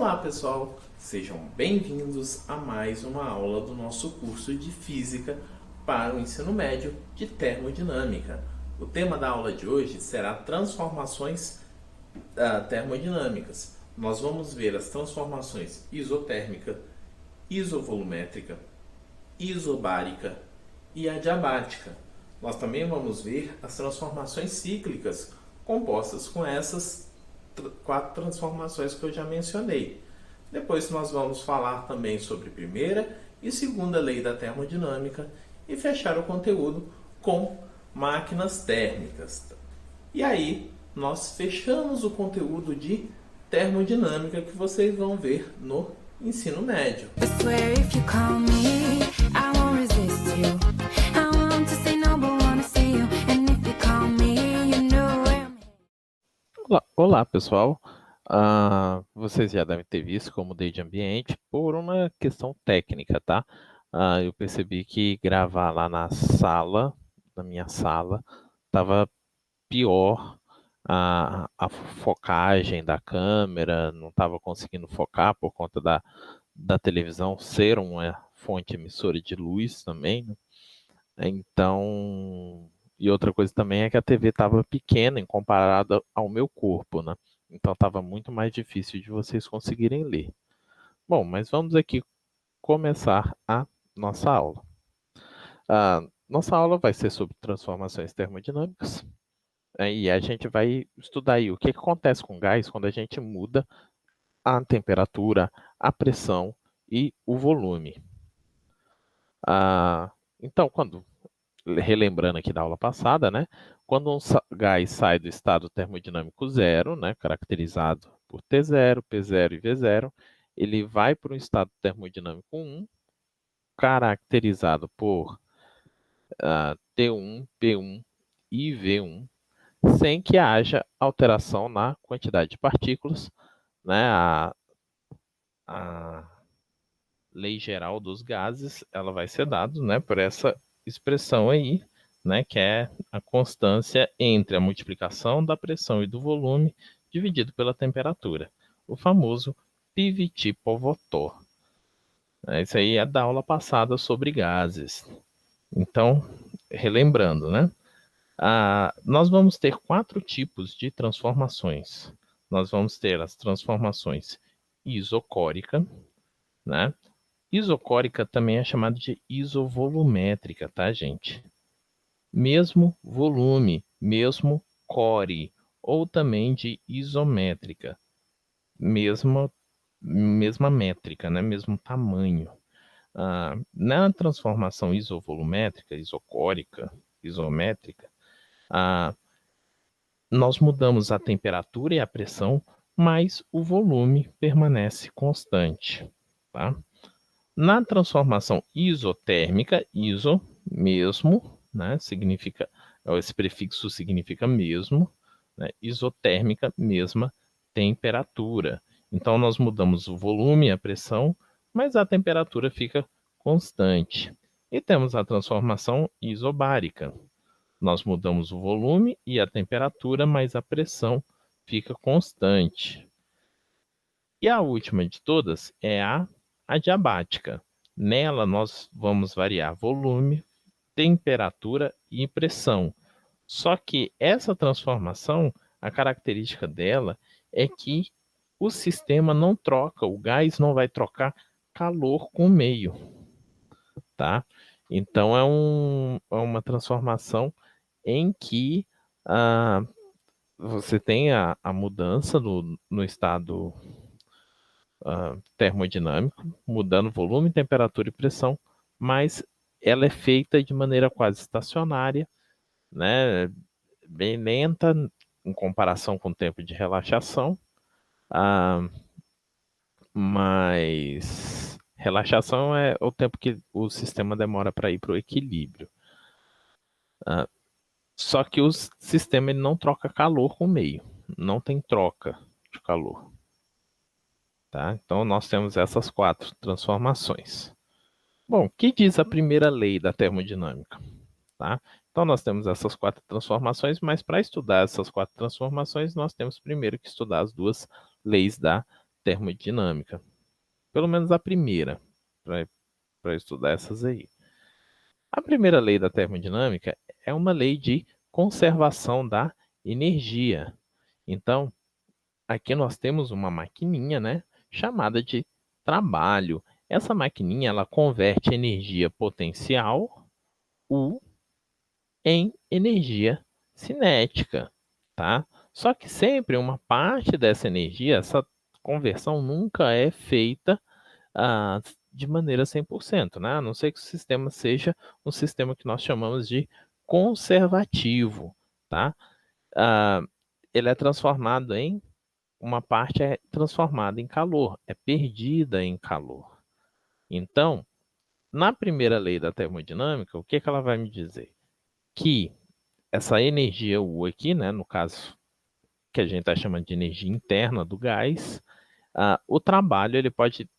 Olá pessoal, sejam bem-vindos a mais uma aula do nosso curso de Física para o ensino médio de Termodinâmica. O tema da aula de hoje será transformações termodinâmicas. Nós vamos ver as transformações isotérmica, isovolumétrica, isobárica e adiabática. Nós também vamos ver as transformações cíclicas compostas com essas quatro transformações que eu já mencionei. Depois nós vamos falar também sobre primeira e segunda lei da termodinâmica e fechar o conteúdo com máquinas térmicas. E aí nós fechamos o conteúdo de termodinâmica que vocês vão ver no ensino médio. Olá, pessoal. Vocês já devem ter visto como mudei de ambiente por uma questão técnica, tá? Eu percebi que gravar lá na minha sala, estava pior a focagem da câmera, não estava conseguindo focar por conta da televisão ser uma fonte emissora de luz também, né? Então, e outra coisa também é que a TV estava pequena em comparado ao meu corpo, né? Então estava muito mais difícil de vocês conseguirem ler. Bom, mas vamos aqui começar a nossa aula. Nossa aula vai ser sobre transformações termodinâmicas, e a gente vai estudar aí o que acontece com o gás quando a gente muda a temperatura, a pressão e o volume. Então, relembrando aqui da aula passada, né? Quando um gás sai do estado termodinâmico zero, né, caracterizado por T0, P0 e V0, ele vai para um estado termodinâmico 1, caracterizado por T1, P1 e V1, sem que haja alteração na quantidade de partículas, né? A lei geral dos gases, ela vai ser dada, né, por essa expressão aí, né, que é a constância entre a multiplicação da pressão e do volume dividido pela temperatura, o famoso Pivot-Povotor. Isso aí é da aula passada sobre gases. Então, relembrando, né, nós vamos ter 4 tipos de transformações. Nós vamos ter as transformações isocórica, né? Isocórica também é chamada de isovolumétrica, tá, gente? Mesmo volume, mesmo core, ou também de isométrica, mesma métrica, né? Mesmo tamanho. Na transformação isovolumétrica, isocórica, isométrica, nós mudamos a temperatura e a pressão, mas o volume permanece constante, tá? Na transformação isotérmica, iso, mesmo, né, significa, esse prefixo significa mesmo, né, isotérmica, mesma temperatura. Então, nós mudamos o volume e a pressão, mas a temperatura fica constante. E temos a transformação isobárica. Nós mudamos o volume e a temperatura, mas a pressão fica constante. E a última de todas é a adiabática. Nela, nós vamos variar volume, temperatura e pressão. Só que essa transformação, a característica dela é que o sistema não troca, o gás não vai trocar calor com o meio, tá? Então, é uma transformação em que você tem a mudança no estado termodinâmico, mudando volume, temperatura e pressão, mas ela é feita de maneira quase estacionária, né? Bem lenta em comparação com o tempo de relaxação, mas relaxação é o tempo que o sistema demora para ir para o equilíbrio. Só que o sistema ele não troca calor com o meio, não tem troca de calor. Tá? Então, nós temos essas 4 transformações. Bom, o que diz a primeira lei da termodinâmica? Tá? Então, nós temos essas 4 transformações, mas para estudar essas 4 transformações, nós temos primeiro que estudar as 2 leis da termodinâmica. Pelo menos a primeira, para estudar essas aí. A primeira lei da termodinâmica é uma lei de conservação da energia. Então, aqui nós temos uma maquininha, né, chamada de trabalho. Essa maquininha ela converte energia potencial, U, em energia cinética, tá? Só que sempre uma parte dessa energia, essa conversão nunca é feita de maneira 100%, né? A não ser que o sistema seja um sistema que nós chamamos de conservativo, tá? Ele é transformado em, uma parte é transformada em calor, é perdida em calor. Então, na primeira lei da termodinâmica, o que que ela vai me dizer? Que essa energia U aqui, né, no caso que a gente está chamando de energia interna do gás, o trabalho ele pode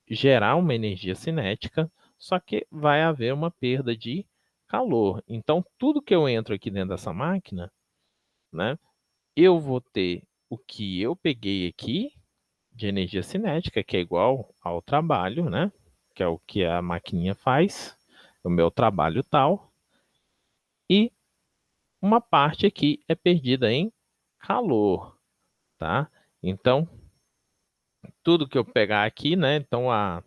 gerar uma energia cinética, só que vai haver uma perda de calor. Então, tudo que eu entro aqui dentro dessa máquina, né, eu vou ter o que eu peguei aqui de energia cinética, que é igual ao trabalho, né, que é o que a maquininha faz, o meu trabalho tal, e uma parte aqui é perdida em calor, tá? Então, tudo que eu pegar aqui, né, então a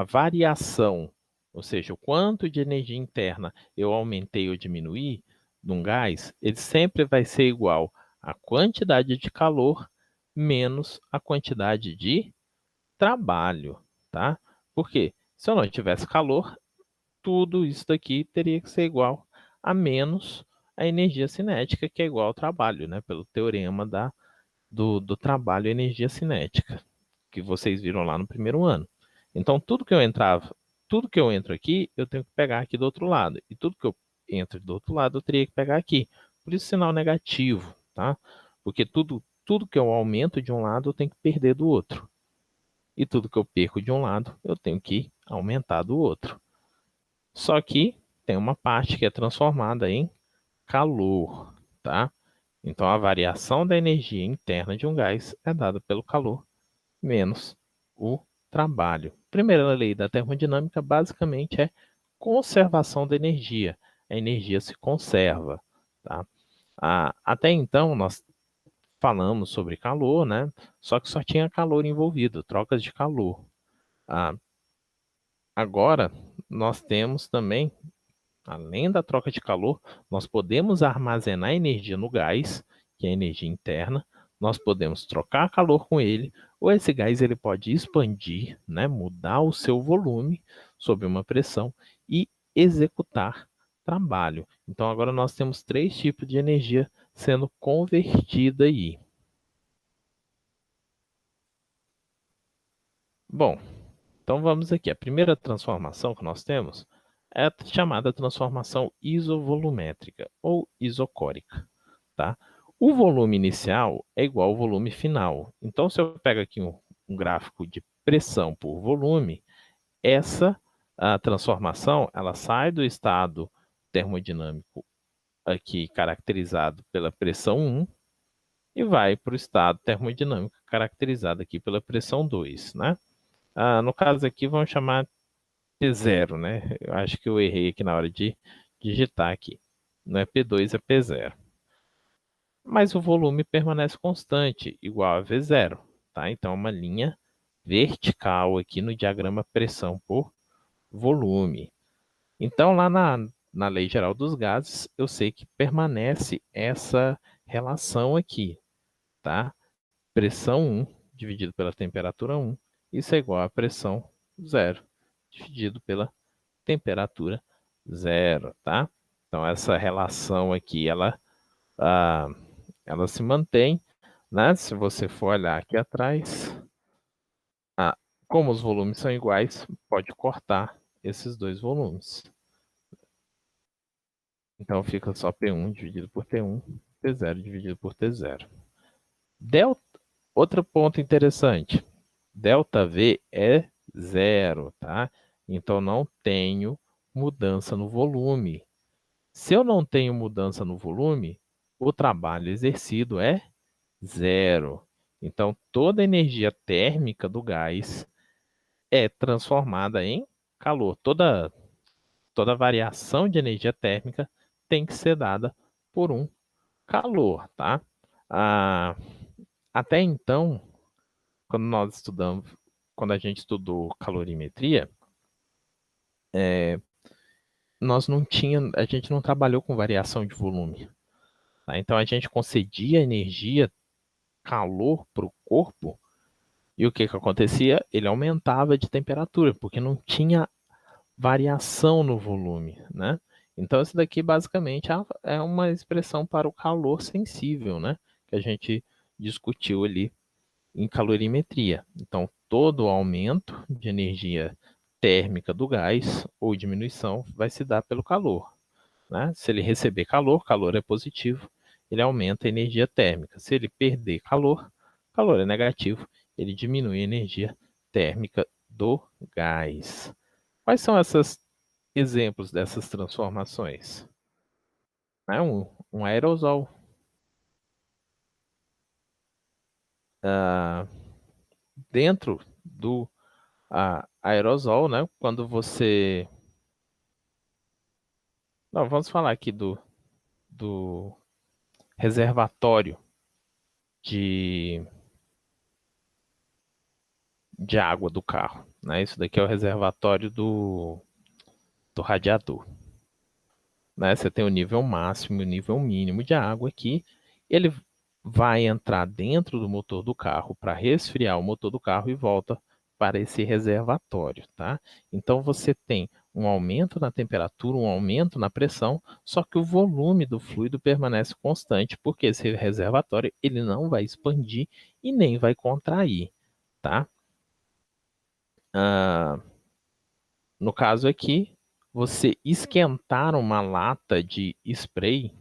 variação, ou seja, o quanto de energia interna eu aumentei ou diminuí num gás, ele sempre vai ser igual à quantidade de calor menos a quantidade de trabalho, tá? Porque se eu não tivesse calor, tudo isso daqui teria que ser igual a menos a energia cinética, que é igual ao trabalho, né? Pelo teorema do trabalho e energia cinética, que vocês viram lá no primeiro ano. Então, tudo que eu entro aqui, eu tenho que pegar aqui do outro lado. E tudo que eu entro do outro lado, eu teria que pegar aqui. Por isso, sinal negativo, tá? Porque tudo que eu aumento de um lado, eu tenho que perder do outro. E tudo que eu perco de um lado, eu tenho que aumentar do outro. Só que tem uma parte que é transformada em calor, tá? Então, a variação da energia interna de um gás é dada pelo calor menos o trabalho. Primeira lei da termodinâmica basicamente é conservação da energia. A energia se conserva, tá? Até então, nós falamos sobre calor, né? Só que só tinha calor envolvido, trocas de calor. Agora, nós temos também, além da troca de calor, nós podemos armazenar energia no gás, que é a energia interna, nós podemos trocar calor com ele, ou esse gás ele pode expandir, né, mudar o seu volume sob uma pressão e executar trabalho. Então agora nós temos três tipos de energia sendo convertida aí. Bom, então vamos aqui. A primeira transformação que nós temos é a chamada transformação isovolumétrica ou isocórica, tá? O volume inicial é igual ao volume final. Então, se eu pego aqui um gráfico de pressão por volume, essa a transformação ela sai do estado termodinâmico aqui caracterizado pela pressão 1 e vai para o estado termodinâmico caracterizado aqui pela pressão 2, né? No caso aqui, vamos chamar P0, né? Eu acho que eu errei aqui na hora de digitar aqui. Não é P2, é P0. Mas o volume permanece constante, igual a V0, tá? Então, é uma linha vertical aqui no diagrama pressão por volume. Então, lá na Lei Geral dos Gases, eu sei que permanece essa relação aqui, tá? Pressão 1 dividido pela temperatura 1, isso é igual a pressão 0 dividido pela temperatura 0, tá? Então, essa relação aqui, ela se mantém, né? Se você for olhar aqui atrás, como os volumes são iguais, pode cortar esses dois volumes. Então, fica só P1 dividido por T1, P0 dividido por T0. Outro ponto interessante, ΔV é 0, tá? Então, não tenho mudança no volume. Se eu não tenho mudança no volume, o trabalho exercido é 0. Então, toda a energia térmica do gás é transformada em calor. Toda variação de energia térmica tem que ser dada por um calor, tá? Ah, até então, quando a gente estudou calorimetria, a gente não trabalhou com variação de volume, tá? Então a gente concedia energia, calor para o corpo, e o que que acontecia? Ele aumentava de temperatura, porque não tinha variação no volume, né? Então isso daqui basicamente é uma expressão para o calor sensível, né? Que a gente discutiu ali em calorimetria. Então, todo aumento de energia térmica do gás ou diminuição vai se dar pelo calor, né? Se ele receber calor, calor é positivo, ele aumenta a energia térmica. Se ele perder calor, calor é negativo, ele diminui a energia térmica do gás. Quais são esses exemplos dessas transformações? É um aerosol. Dentro do aerosol, né? Quando você... Não, vamos falar aqui do reservatório de, de água do carro, né? Isso daqui é o reservatório do radiador, né? Você tem o nível máximo e o nível mínimo de água aqui. Ele vai entrar dentro do motor do carro para resfriar o motor do carro e volta para esse reservatório, tá? Então você tem um aumento na temperatura, um aumento na pressão, só que o volume do fluido permanece constante, porque esse reservatório ele não vai expandir e nem vai contrair, tá? No caso aqui, você esquentar uma lata de spray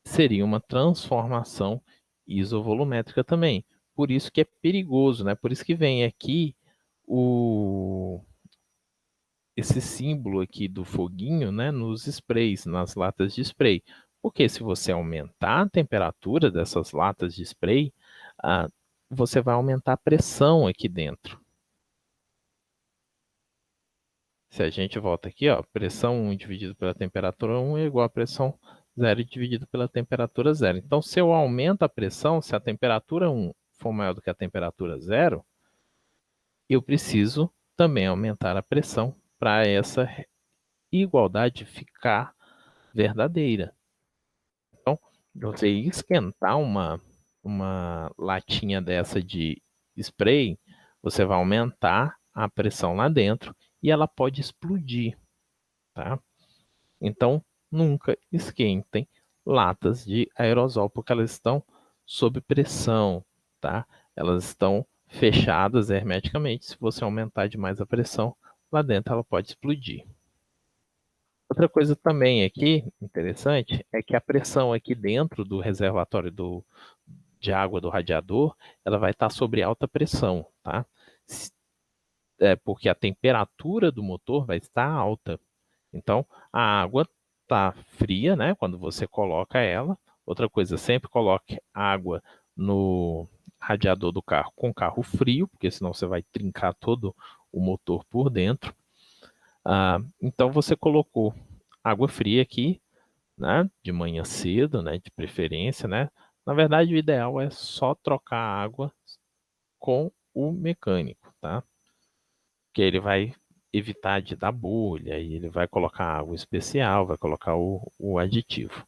seria uma transformação isovolumétrica também. Por isso que é perigoso, né? Por isso que vem aqui esse símbolo aqui do foguinho, né, nos sprays, nas latas de spray. Porque se você aumentar a temperatura dessas latas de spray, ah, você vai aumentar a pressão aqui dentro. Se a gente volta aqui, ó, pressão 1 dividido pela temperatura 1 é igual a pressão 0 dividido pela temperatura 0. Então, se eu aumento a pressão, se a temperatura 1 for maior do que a temperatura 0, eu preciso também aumentar a pressão para essa igualdade ficar verdadeira. Então, você esquentar uma latinha dessa de spray, você vai aumentar a pressão lá dentro e ela pode explodir, tá? Então, nunca esquentem latas de aerosol, porque elas estão sob pressão, tá? Elas estão fechadas hermeticamente. Se você aumentar demais a pressão, lá dentro ela pode explodir. Outra coisa também aqui interessante é que a pressão aqui dentro do reservatório de água do radiador, ela vai estar sobre alta pressão, tá? Porque a temperatura do motor vai estar alta. Então, a água está fria, né? Quando você coloca ela. Outra coisa, sempre coloque água no radiador do carro com carro frio, porque senão você vai trincar todo o motor por dentro. Então, você colocou água fria aqui, né? De manhã cedo, né? De preferência, né? Na verdade, o ideal é só trocar a água com o mecânico, tá? Que ele vai evitar de dar bolha, e ele vai colocar água especial, vai colocar o aditivo.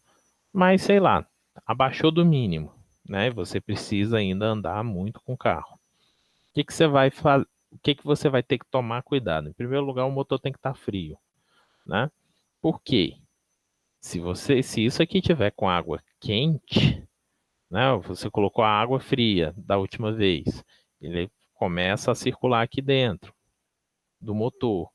Mas, sei lá, abaixou do mínimo, né? Você precisa ainda andar muito com o carro. O que que você vai fazer? O que que você vai ter que tomar cuidado? Em primeiro lugar, o motor tem que estar frio, né? Por quê? Se isso aqui tiver com água quente, né? Você colocou a água fria da última vez, ele começa a circular aqui dentro do motor,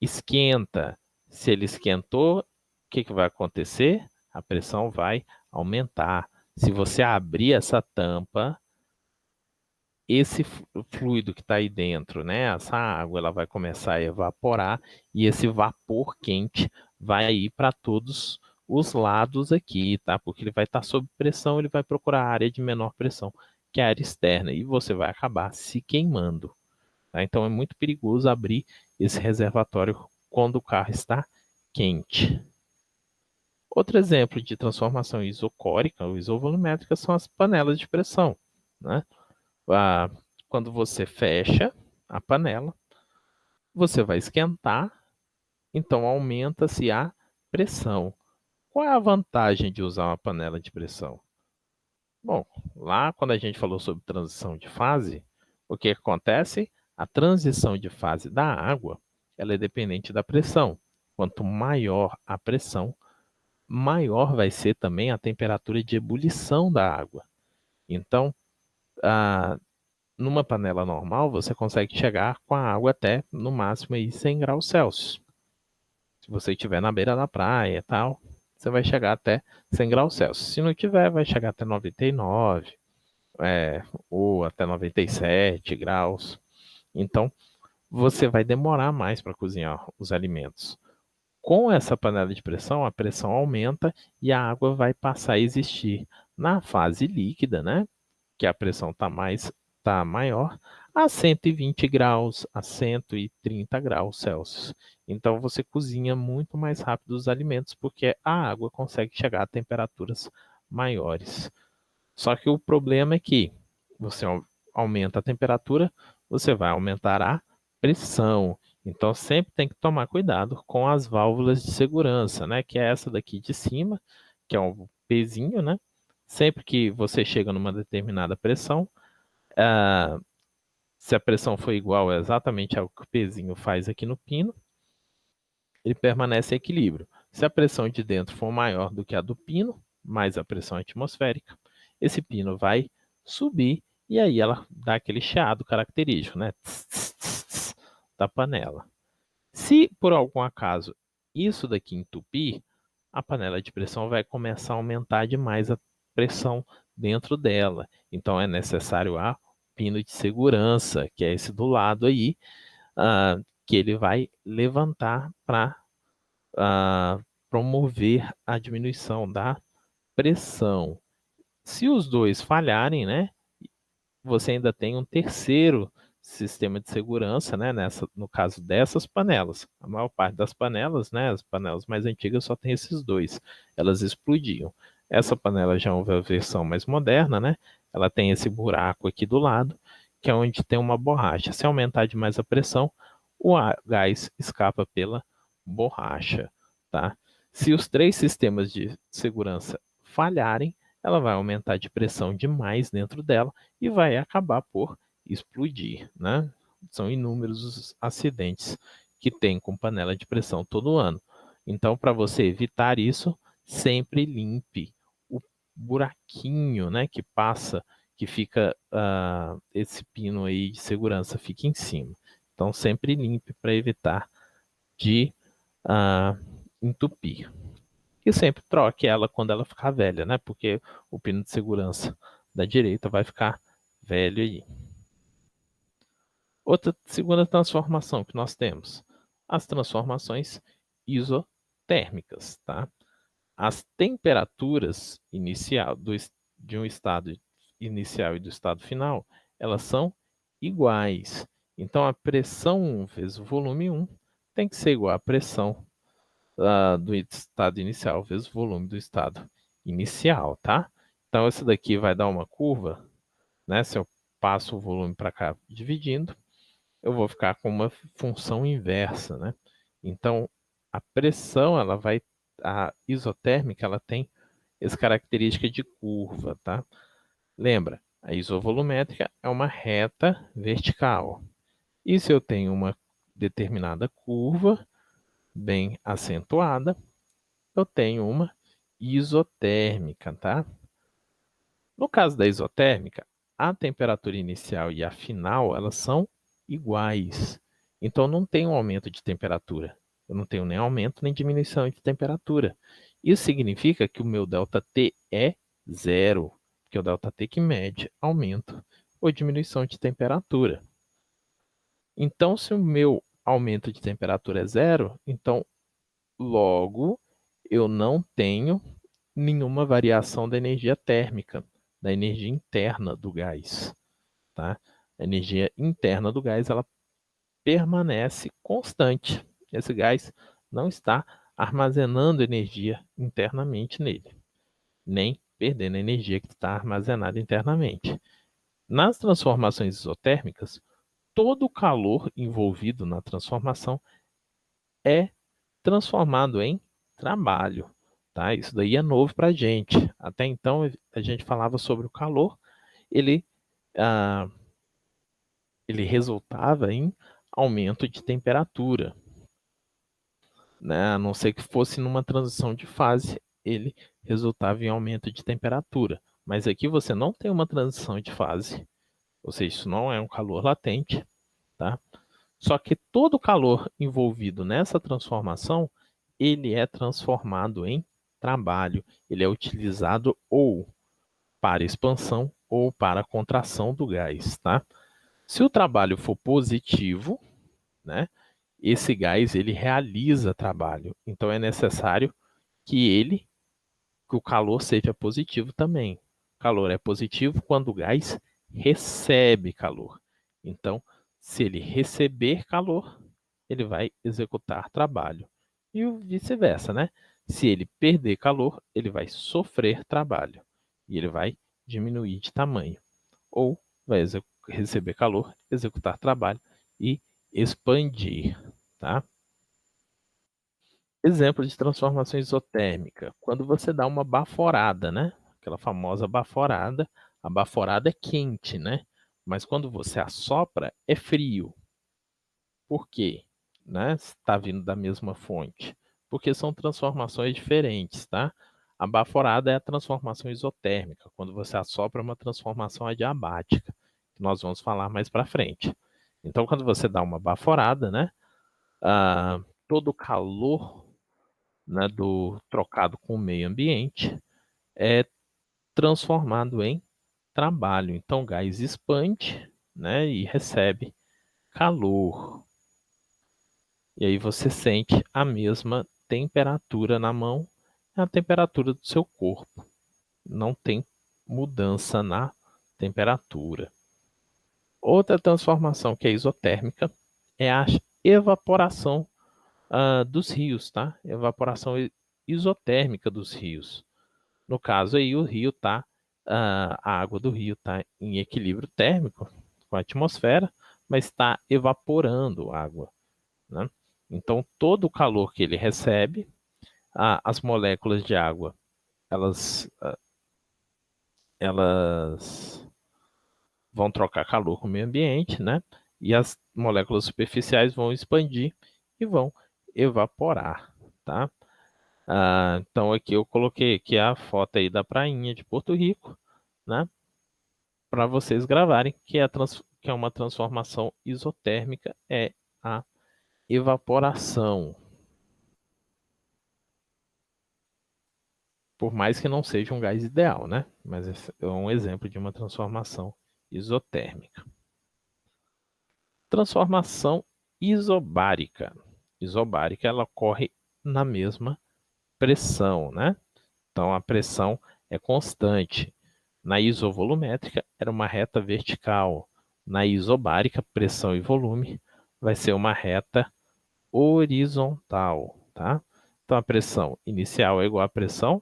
esquenta. Se ele esquentou, o que que vai acontecer? A pressão vai aumentar. Se você abrir essa tampa, esse fluido que está aí dentro, né? Essa água, ela vai começar a evaporar e esse vapor quente vai ir para todos os lados aqui, tá? Porque ele vai estar sob pressão, ele vai procurar a área de menor pressão, que é a área externa, e você vai acabar se queimando. Tá? Então é muito perigoso abrir esse reservatório quando o carro está quente. Outro exemplo de transformação isocórica ou isovolumétrica são as panelas de pressão, né? Quando você fecha a panela, você vai esquentar, então aumenta-se a pressão. Qual é a vantagem de usar uma panela de pressão? Bom, lá quando a gente falou sobre transição de fase, o que acontece? A transição de fase da água, ela é dependente da pressão. Quanto maior a pressão, maior vai ser também a temperatura de ebulição da água. Então, numa panela normal, você consegue chegar com a água até, no máximo, aí, 100 graus Celsius. Se você estiver na beira da praia e tal, você vai chegar até 100 graus Celsius. Se não tiver, vai chegar até 99, ou até 97 graus. Então, você vai demorar mais para cozinhar os alimentos. Com essa panela de pressão, a pressão aumenta e a água vai passar a existir na fase líquida, né? Que a pressão tá maior, a 120 graus, a 130 graus Celsius. Então você cozinha muito mais rápido os alimentos porque a água consegue chegar a temperaturas maiores. Só que o problema é que você aumenta a temperatura, você vai aumentar a pressão. Então sempre tem que tomar cuidado com as válvulas de segurança, né? Que é essa daqui de cima, que é um pezinho, né? Sempre que você chega numa determinada pressão, se a pressão for igual exatamente ao que o pezinho faz aqui no pino, ele permanece em equilíbrio. Se a pressão de dentro for maior do que a do pino, mais a pressão atmosférica, esse pino vai subir e aí ela dá aquele chiado característico, né? Tss, tss, tss, tss, da panela. Se por algum acaso isso daqui entupir, a panela de pressão vai começar a aumentar demais a pressão dentro dela. Então é necessário a pino de segurança, que é esse do lado aí, que ele vai levantar para promover a diminuição da pressão. Se os dois falharem, né, você ainda tem um terceiro sistema de segurança, né, no caso dessas panelas. A maior parte das panelas, né, as panelas mais antigas só tem esses dois. Elas explodiam. Essa panela já é uma versão mais moderna, né? Ela tem esse buraco aqui do lado, que é onde tem uma borracha. Se aumentar demais a pressão, o gás escapa pela borracha, tá? Se os três sistemas de segurança falharem, ela vai aumentar de pressão demais dentro dela e vai acabar por explodir, né? São inúmeros os acidentes que tem com panela de pressão todo ano. Então, para você evitar isso, sempre limpe o buraquinho, né, que passa, que fica esse pino aí de segurança fica em cima. Então, sempre limpe para evitar de entupir. E sempre troque ela quando ela ficar velha, né? Porque o pino de segurança da direita vai ficar velho aí. Outra segunda transformação que nós temos, as transformações isotérmicas, tá? As temperaturas de um estado inicial e do estado final, elas são iguais. Então a pressão 1 vezes o volume 1 tem que ser igual à pressão do estado inicial vezes o volume do estado inicial, tá? Então, esse daqui vai dar uma curva, né? Se eu passo o volume para cá dividindo, eu vou ficar com uma função inversa, né? Então, a pressão, a isotérmica, ela tem essa característica de curva, tá? Lembra, a isovolumétrica é uma reta vertical. E se eu tenho uma determinada curva bem acentuada, eu tenho uma isotérmica, tá? No caso da isotérmica, a temperatura inicial e a final, elas são iguais. Então, não tem um aumento de temperatura. Eu não tenho nem aumento nem diminuição de temperatura. Isso significa que o meu ΔT é zero, que é o ΔT que mede aumento ou diminuição de temperatura. Então, se o meu aumento de temperatura é zero, então, logo, eu não tenho nenhuma variação da energia térmica, da energia interna do gás, tá? A energia interna do gás, ela permanece constante. Esse gás não está armazenando energia internamente nele, nem perdendo a energia que está armazenada internamente. Nas transformações isotérmicas, todo o calor envolvido na transformação é transformado em trabalho. Tá? Isso daí é novo para a gente. Até então, a gente falava sobre o calor, ele, ele resultava em aumento de temperatura. Né? A não ser que fosse numa transição de fase, ele resultava em aumento de temperatura. Mas aqui você não tem uma transição de fase, ou seja, isso não é um calor latente, tá? Só que todo o calor envolvido nessa transformação, ele é transformado em trabalho. Ele é utilizado ou para expansão ou para contração do gás, tá? Se o trabalho for positivo, né, esse gás ele realiza trabalho. Então é necessário que o calor seja positivo também. O calor é positivo quando o gás recebe calor. Então, se ele receber calor, ele vai executar trabalho. E o vice-versa, né? Se ele perder calor, ele vai sofrer trabalho. E ele vai diminuir de tamanho. Ou vai receber calor, executar trabalho e expandir, tá? Exemplo de transformação isotérmica. Quando você dá uma baforada, né? Aquela famosa baforada. A baforada é quente, né? Mas quando você assopra, é frio. Por quê? Né? Está vindo da mesma fonte. Porque são transformações diferentes, tá? A baforada é a transformação isotérmica. Quando você assopra, é uma transformação adiabática, que nós vamos falar mais para frente. Então, quando você dá uma baforada, né? Todo o calor, né, do trocado com o meio ambiente é transformado em trabalho. Então, o gás expande, né, e recebe calor. E aí você sente a mesma temperatura na mão, é a temperatura do seu corpo. Não tem mudança na temperatura. Outra transformação que é isotérmica é a evaporação dos rios, tá? Evaporação isotérmica dos rios. No caso aí, o rio tá, a água do rio está em equilíbrio térmico com a atmosfera, mas está evaporando água, né? Então, todo o calor que ele recebe, as moléculas de água, elas vão trocar calor com o meio ambiente, né? E as moléculas superficiais vão expandir e vão evaporar, tá? Então aqui eu coloquei aqui a foto aí da prainha de Porto Rico, né? Para vocês gravarem que que é uma transformação isotérmica, é a evaporação. Por mais que não seja um gás ideal, né? Mas esse é um exemplo de uma transformação isotérmica. Transformação isobárica. Isobárica, ela ocorre na mesma pressão, né? Então a pressão é constante. Na isovolumétrica, era uma reta vertical. Na isobárica, pressão e volume vai ser uma reta horizontal, tá? Então, a pressão inicial é igual à pressão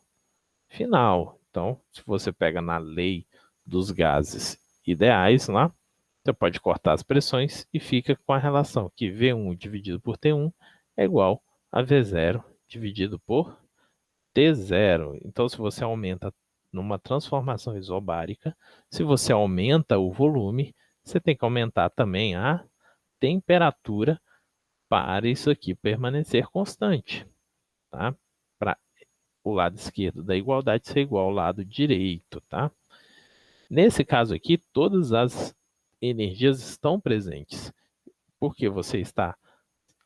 final. Então, se você pega na lei dos gases ideais lá, você pode cortar as pressões e fica com a relação que V1 dividido por T1 é igual a V0 dividido por T0. Então, se você aumenta numa transformação isobárica, se você aumenta o volume, você tem que aumentar também a temperatura para isso aqui permanecer constante, tá? Para o lado esquerdo da igualdade ser igual ao lado direito, tá? Nesse caso aqui, todas as energias estão presentes, porque você está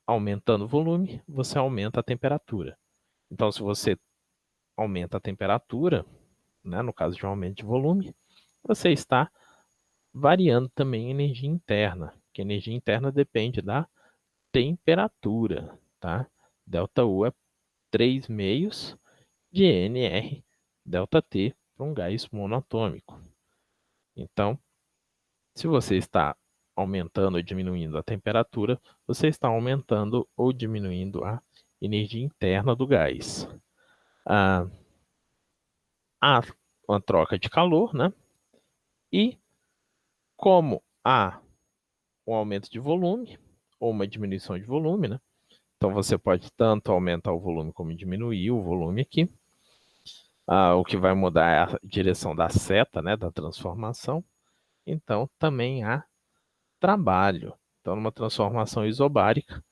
aumentando o volume, você aumenta a temperatura. Então, se você aumenta a temperatura, né, no caso de um aumento de volume, você está variando também a energia interna, que a energia interna depende da temperatura, tá? Delta U é 3 meios de NR delta T para um gás monoatômico. Então, se você está aumentando ou diminuindo a temperatura, você está aumentando ou diminuindo a energia interna do gás. Há uma troca de calor, né? E como há um aumento de volume ou uma diminuição de volume, né? Então você pode tanto aumentar o volume como diminuir o volume aqui. O que vai mudar é a direção da seta, né, da transformação. Então também há trabalho. Então, numa transformação isobárica,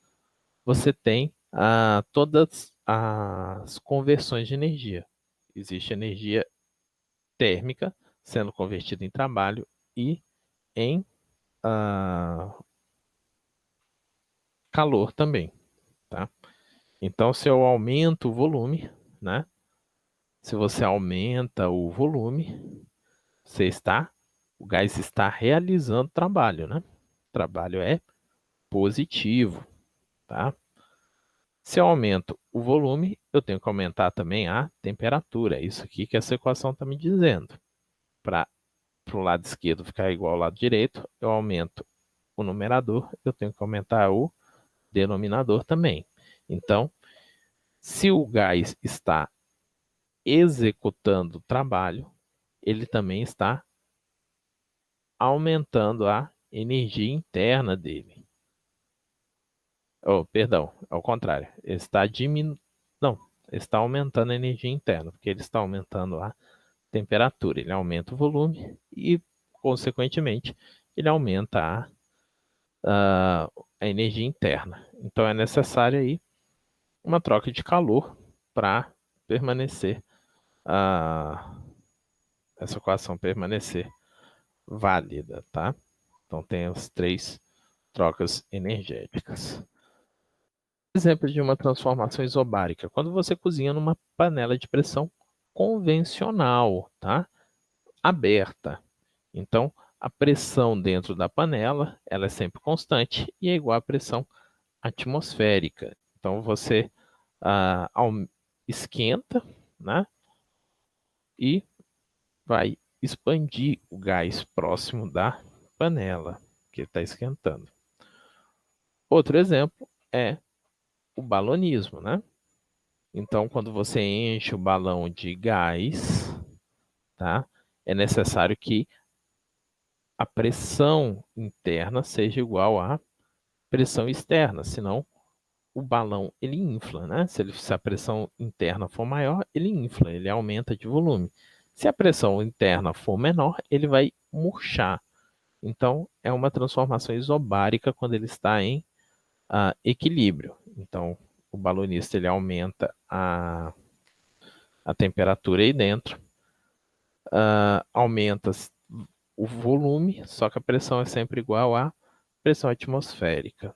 você tem todas as conversões de energia. Existe energia térmica sendo convertida em trabalho e em calor também, tá? Então, se eu aumento o volume, né? Se você aumenta o volume, o gás está realizando trabalho, né? O trabalho é positivo, tá? Se eu aumento o volume, eu tenho que aumentar também a temperatura. É isso aqui que essa equação está me dizendo. Para o lado esquerdo ficar igual ao lado direito, eu aumento o numerador, eu tenho que aumentar o denominador também. Então, se o gás está executando o trabalho, ele também está aumentando a energia interna dele. Oh, perdão, ao contrário. Ele está diminuindo. Não, ele está aumentando a energia interna, porque ele está aumentando a temperatura. Ele aumenta o volume e, consequentemente, ele aumenta a energia interna. Então é necessário aí uma troca de calor para permanecer essa equação permanecer válida, tá? Então tem as três trocas energéticas. Exemplo de uma transformação isobárica, quando você cozinha numa panela de pressão convencional, tá? Aberta. Então, a pressão dentro da panela, ela é sempre constante e é igual à pressão atmosférica. Então, você esquenta, né? E vai expandir o gás próximo da panela que está esquentando. Outro exemplo é o balonismo, né? Então, quando você enche o balão de gás, tá? É necessário que a pressão interna seja igual à pressão externa, senão o balão ele infla, né? Se a pressão interna for maior, ele infla, ele aumenta de volume. Se a pressão interna for menor, ele vai murchar. Então, é uma transformação isobárica quando ele está em equilíbrio. Então, o balonista ele aumenta a temperatura aí dentro, aumenta o volume, só que a pressão é sempre igual à pressão atmosférica.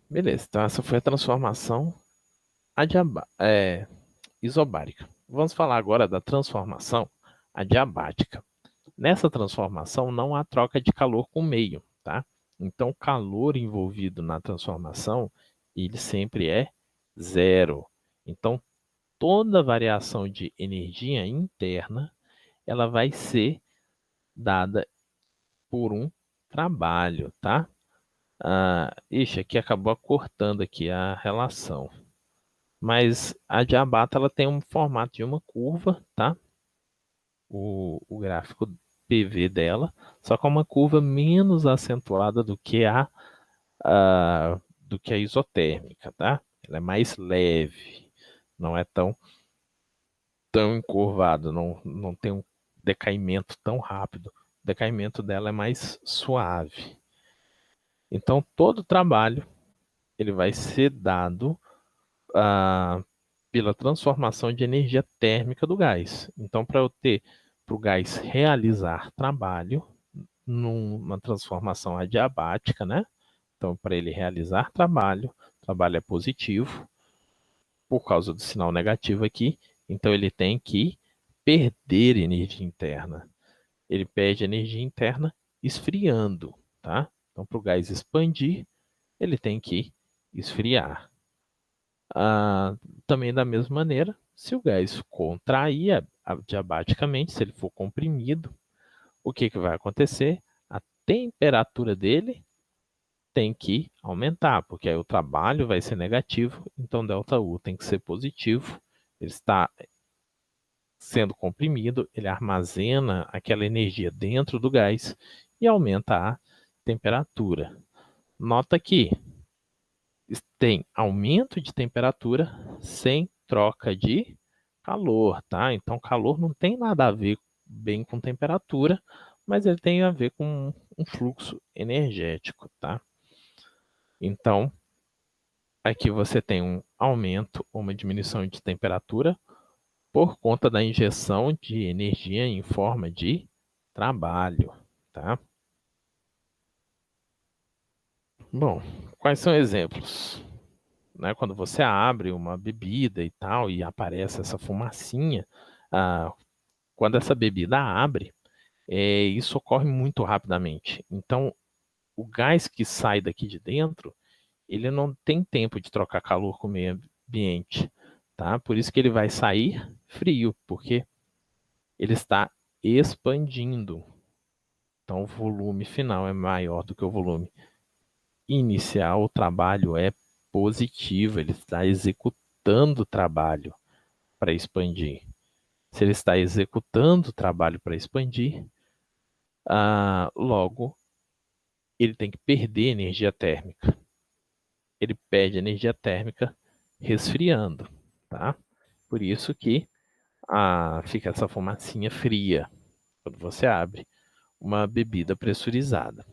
Beleza, então essa foi a transformação isobárica. Vamos falar agora da transformação adiabática. Nessa transformação não há troca de calor com o meio, tá? Então o calor envolvido na transformação, ele sempre é zero. Então toda variação de energia interna, ela vai ser dada por um trabalho, tá? Aqui acabou cortando aqui a relação. Mas a diabata ela tem um formato de uma curva, tá? O gráfico PV dela, só que é uma curva menos acentuada do que a isotérmica, tá? Ela é mais leve, não é tão encurvado, não tem um decaimento tão rápido. O decaimento dela é mais suave. Então, todo o trabalho ele vai ser dado pela transformação de energia térmica do gás. Então, para o gás realizar trabalho numa transformação adiabática, né? Então, para ele realizar trabalho é positivo, por causa do sinal negativo aqui, então ele tem que perder energia interna. Ele perde energia interna esfriando, tá? Então, para o gás expandir, ele tem que esfriar. Também da mesma maneira, Se o gás contrair adiabaticamente, se ele for comprimido, o que vai acontecer? A temperatura dele tem que aumentar, porque aí o trabalho vai ser negativo, então ΔU tem que ser positivo. Ele está sendo comprimido, ele armazena aquela energia dentro do gás e aumenta a temperatura. Nota que tem aumento de temperatura sem troca de calor, tá? Então, calor não tem nada a ver bem com temperatura, mas ele tem a ver com um fluxo energético, tá? Então, aqui você tem um aumento ou uma diminuição de temperatura por conta da injeção de energia em forma de trabalho, tá? Bom, quais são exemplos? Né, quando você abre uma bebida e tal, e aparece essa fumacinha, quando essa bebida abre, isso ocorre muito rapidamente. Então, o gás que sai daqui de dentro, ele não tem tempo de trocar calor com o meio ambiente, tá? Por isso que ele vai sair frio, porque ele está expandindo. Então, o volume final é maior do que o volume inicial. O trabalho é positivo, ele está executando o trabalho para expandir. Se ele está executando o trabalho para expandir, logo ele tem que perder energia térmica. Ele perde energia térmica resfriando, tá? Por isso que fica essa fumacinha fria quando você abre uma bebida pressurizada.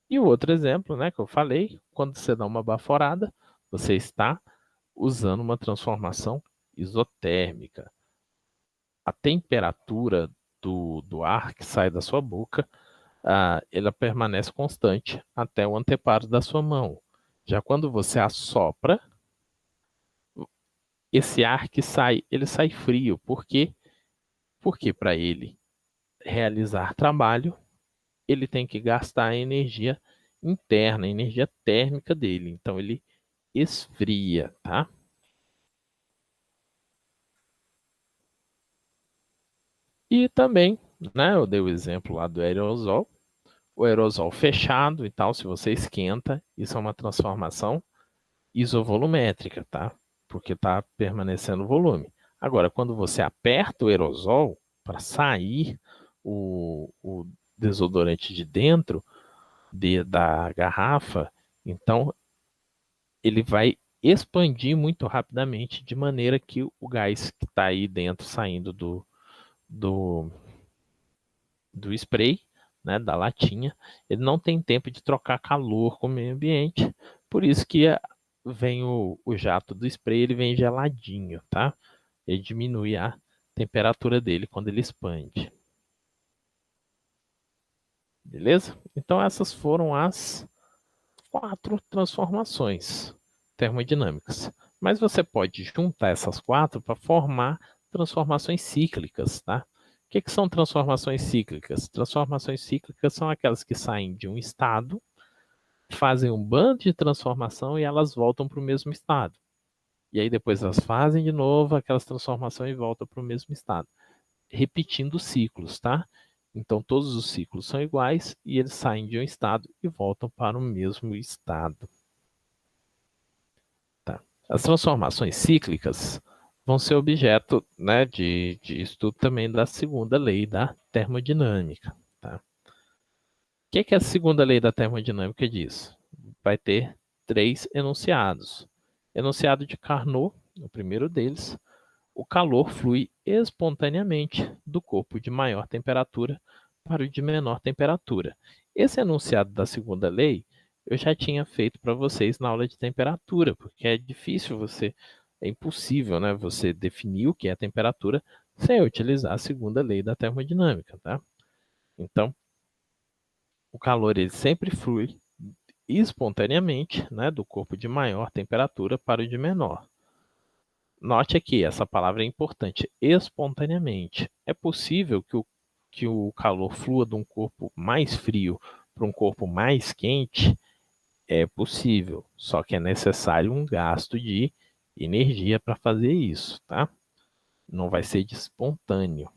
E o outro exemplo, né, que eu falei, quando você dá uma baforada, você está usando uma transformação isotérmica. A temperatura do ar que sai da sua boca, ela permanece constante até o anteparo da sua mão. Já quando você assopra, esse ar que sai, ele sai frio. Por quê? Porque para ele realizar trabalho, ele tem que gastar a energia interna, a energia térmica dele. Então ele esfria, tá? E também, né, eu dei o exemplo lá do aerosol. O aerosol fechado e tal, se você esquenta, isso é uma transformação isovolumétrica, tá? Porque está permanecendo volume. Agora, quando você aperta o aerosol para sair o desodorante de dentro da garrafa, então ele vai expandir muito rapidamente, de maneira que o gás que está aí dentro, saindo do, do spray, né, da latinha, ele não tem tempo de trocar calor com o meio ambiente, por isso que vem o jato do spray, ele vem geladinho, tá? Ele diminui a temperatura dele quando ele expande. Beleza? Então essas foram as 4 transformações termodinâmicas. Mas você pode juntar essas 4 para formar transformações cíclicas, tá? O que são transformações cíclicas? Transformações cíclicas são aquelas que saem de um estado, fazem um bando de transformação e elas voltam para o mesmo estado. E aí depois elas fazem de novo aquelas transformações e voltam para o mesmo estado. Repetindo ciclos, tá? Então todos os ciclos são iguais e eles saem de um estado e voltam para o mesmo estado. Tá? As transformações cíclicas vão ser objeto, né, de estudo também da segunda lei da termodinâmica. Tá? O que a segunda lei da termodinâmica diz? Vai ter 3 enunciados. Enunciado de Carnot, o primeiro deles, o calor flui espontaneamente do corpo de maior temperatura para o de menor temperatura. Esse enunciado da segunda lei eu já tinha feito para vocês na aula de temperatura, porque é difícil é impossível, né, você definir o que é temperatura sem utilizar a segunda lei da termodinâmica, tá? Então, o calor ele sempre flui espontaneamente, né, do corpo de maior temperatura para o de menor. Note aqui, essa palavra é importante, espontaneamente. É possível que o calor flua de um corpo mais frio para um corpo mais quente? É possível, só que é necessário um gasto de energia para fazer isso, tá? Não vai ser de espontâneo.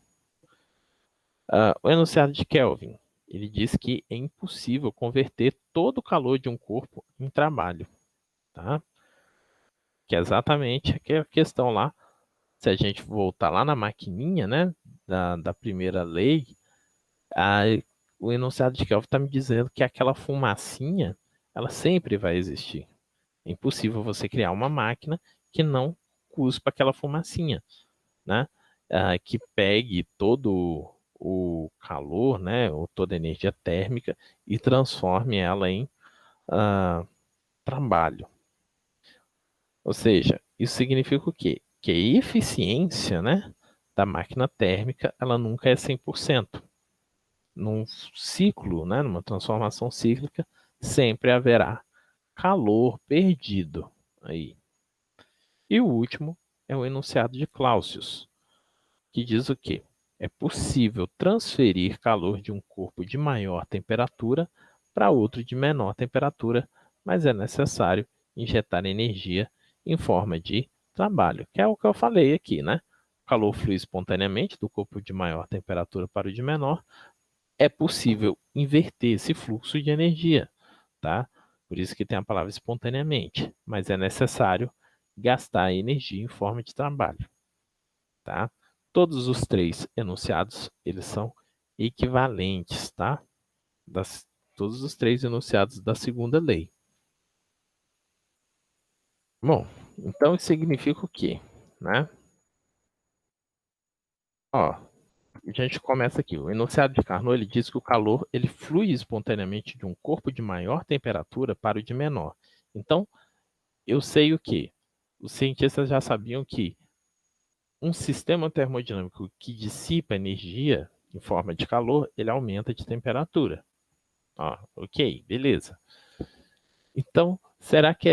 O enunciado de Kelvin, ele diz que é impossível converter todo o calor de um corpo em trabalho, tá? Que é exatamente aquela questão lá, se a gente voltar lá na maquininha, né, da primeira lei, a, o enunciado de Kelvin está me dizendo que aquela fumacinha, ela sempre vai existir. É impossível você criar uma máquina que não cuspa aquela fumacinha, né? Que pegue todo o calor, né, ou toda a energia térmica e transforme ela em trabalho. Ou seja, isso significa o quê? Que a eficiência, né, da máquina térmica, ela nunca é 100%. Num ciclo, né, numa transformação cíclica, sempre haverá calor perdido aí. E o último é o enunciado de Clausius, que diz o quê? É possível transferir calor de um corpo de maior temperatura para outro de menor temperatura, mas é necessário injetar energia em forma de trabalho, que é o que eu falei aqui, né? O calor flui espontaneamente do corpo de maior temperatura para o de menor. É possível inverter esse fluxo de energia, tá? Por isso que tem a palavra espontaneamente, mas é necessário gastar energia em forma de trabalho, tá? Todos os três enunciados, eles são equivalentes, tá? Todos os três enunciados da segunda lei. Bom, então isso significa o quê, né? Ó, a gente começa aqui. O enunciado de Carnot, ele diz que o calor ele flui espontaneamente de um corpo de maior temperatura para o de menor. Então, eu sei o quê? Os cientistas já sabiam que um sistema termodinâmico que dissipa energia em forma de calor, ele aumenta de temperatura. Ok, beleza. Então, será que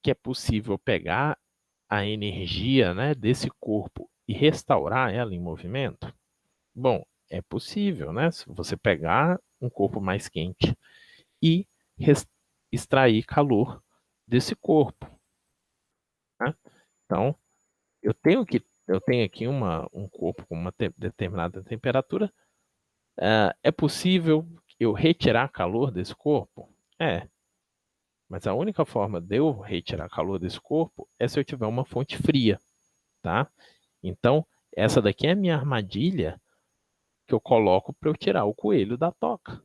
é possível pegar a energia, né, desse corpo e restaurar ela em movimento? Bom, é possível, né? Se você pegar um corpo mais quente e extrair calor desse corpo, né? Então, eu tenho aqui um corpo com uma determinada temperatura. É possível eu retirar calor desse corpo? É, mas a única forma de eu retirar calor desse corpo é se eu tiver uma fonte fria, tá? Então, essa daqui é a minha armadilha que eu coloco para eu tirar o coelho da toca.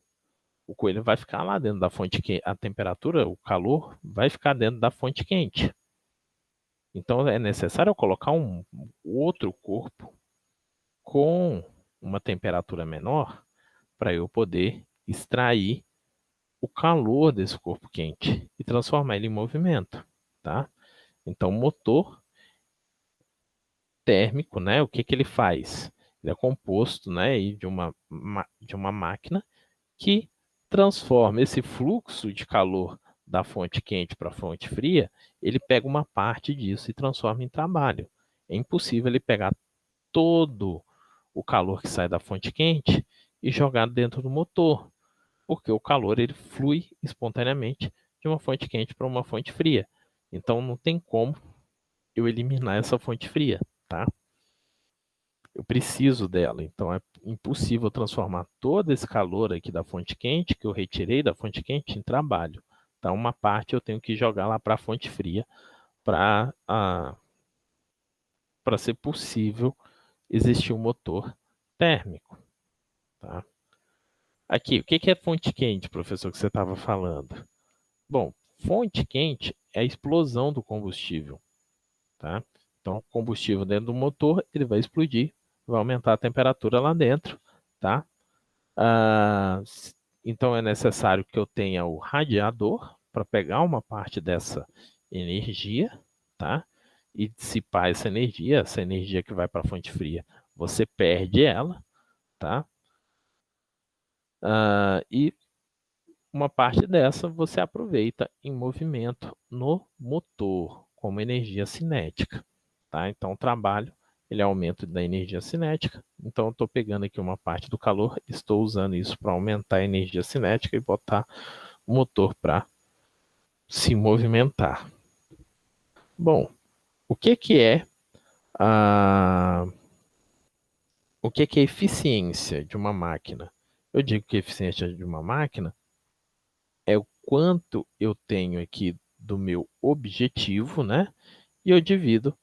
O coelho vai ficar lá dentro da fonte quente, a temperatura, o calor vai ficar dentro da fonte quente. Então, é necessário eu colocar um outro corpo com uma temperatura menor para eu poder extrair o calor desse corpo quente e transformar ele em movimento, tá? Então, o motor térmico, né? O que que ele faz? Ele é composto, né, de uma máquina que transforma esse fluxo de calor da fonte quente para a fonte fria, ele pega uma parte disso e transforma em trabalho. É impossível ele pegar todo o calor que sai da fonte quente e jogar dentro do motor, porque o calor ele flui espontaneamente de uma fonte quente para uma fonte fria. Então não tem como eu eliminar essa fonte fria, tá? Eu preciso dela, então é impossível transformar todo esse calor aqui da fonte quente, que eu retirei da fonte quente, em trabalho. Então, uma parte eu tenho que jogar lá para a fonte fria para ser possível existir um motor térmico. Tá? Aqui, o que é fonte quente, professor, que você estava falando? Bom, fonte quente é a explosão do combustível. Tá? Então, o combustível dentro do motor ele vai explodir, vai aumentar a temperatura lá dentro. Tá? Ah, então é necessário que eu tenha o radiador para pegar uma parte dessa energia, tá? E dissipar essa energia que vai para a fonte fria, você perde ela, tá? E uma parte dessa você aproveita em movimento no motor, como energia cinética, tá? Então o trabalho ele é aumento da energia cinética. Então, eu estou pegando aqui uma parte do calor, estou usando isso para aumentar a energia cinética e botar o motor para se movimentar. Bom, O que é a eficiência de uma máquina? Eu digo que a eficiência de uma máquina é o quanto eu tenho aqui do meu objetivo, né? E eu divido